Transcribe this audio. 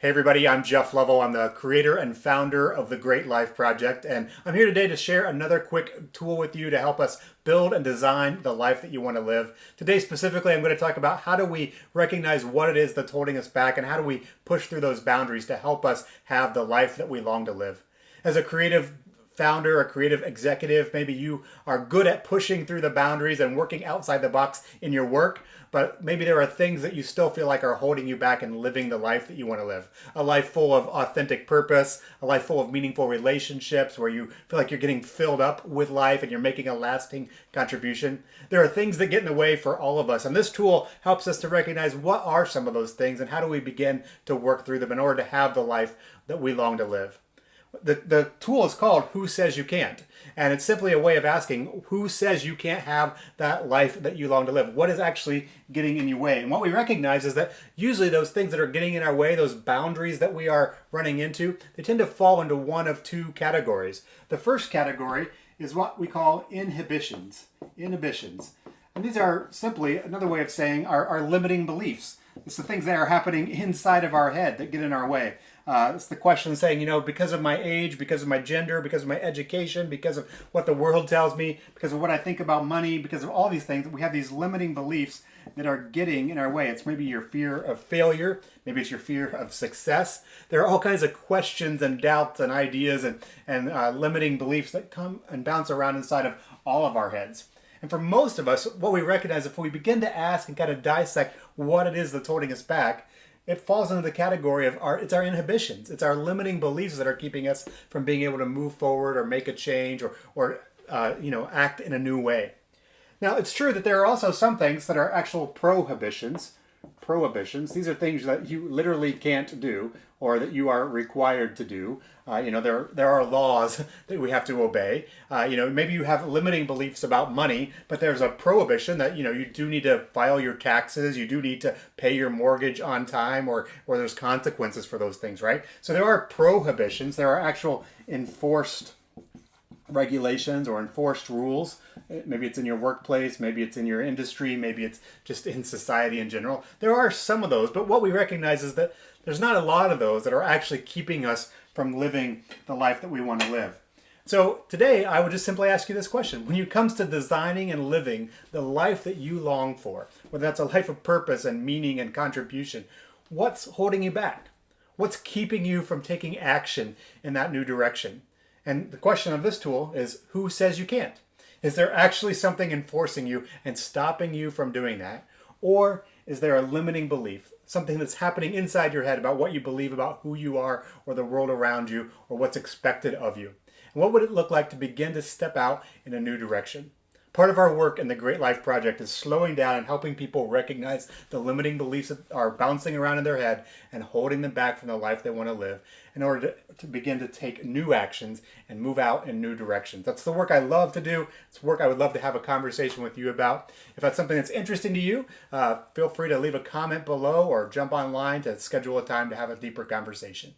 Hey everybody, I'm Jeff Lovell. I'm the creator and founder of the Great Life Project, and I'm here today to share another quick tool with you to help us build and design the life that you want to live. Today specifically, I'm going to talk about how do we recognize what it is that's holding us back and how do we push through those boundaries to help us have the life that we long to live. As a creative founder, a creative executive, maybe you are good at pushing through the boundaries and working outside the box in your work, but maybe there are things that you still feel like are holding you back in living the life that you want to live. A life full of authentic purpose, a life full of meaningful relationships where you feel like you're getting filled up with life and you're making a lasting contribution. There are things that get in the way for all of us, and this tool helps us to recognize what are some of those things and how do we begin to work through them in order to have the life that we long to live. The tool is called Who Says You Can't? And it's simply a way of asking, who says you can't have that life that you long to live? What is actually getting in your way? And what we recognize is that usually those things that are getting in our way, those boundaries that we are running into, they tend to fall into one of two categories. The first category is what we call inhibitions. Inhibitions. And these are simply another way of saying our limiting beliefs. It's the things that are happening inside of our head that get in our way. It's the question saying, because of my age, because of my gender, because of my education, because of what the world tells me, because of what I think about money, because of all these things, we have these limiting beliefs that are getting in our way. It's maybe your fear of failure. Maybe it's your fear of success. There are all kinds of questions and doubts and ideas and limiting beliefs that come and bounce around inside of all of our heads. And for most of us, what we recognize if we begin to ask and kind of dissect what it is that's holding us back, it falls into the category of it's our inhibitions. It's our limiting beliefs that are keeping us from being able to move forward or make a change or act in a new way. Now, it's true that there are also some things that are actual prohibitions. Prohibitions. These are things that you literally can't do or that you are required to do. There are laws that we have to obey. Maybe you have limiting beliefs about money, but there's a prohibition that, you do need to file your taxes. You do need to pay your mortgage on time or there's consequences for those things, right? So there are prohibitions. There are actual enforced regulations or enforced rules. Maybe it's in your workplace, maybe it's in your industry, maybe it's just in society in general. There are some of those, but what we recognize is that there's not a lot of those that are actually keeping us from living the life that we want to live. So today I would just simply ask you this question. When it comes to designing and living the life that you long for, whether that's a life of purpose and meaning and contribution, what's holding you back? What's keeping you from taking action in that new direction? And the question of this tool is, who says you can't? Is there actually something enforcing you and stopping you from doing that? Or is there a limiting belief, something that's happening inside your head about what you believe about who you are or the world around you or what's expected of you? And what would it look like to begin to step out in a new direction? Part of our work in the Great Life Project is slowing down and helping people recognize the limiting beliefs that are bouncing around in their head and holding them back from the life they want to live in order to begin to take new actions and move out in new directions. That's the work I love to do. It's work I would love to have a conversation with you about. If that's something that's interesting to you, feel free to leave a comment below or jump online to schedule a time to have a deeper conversation.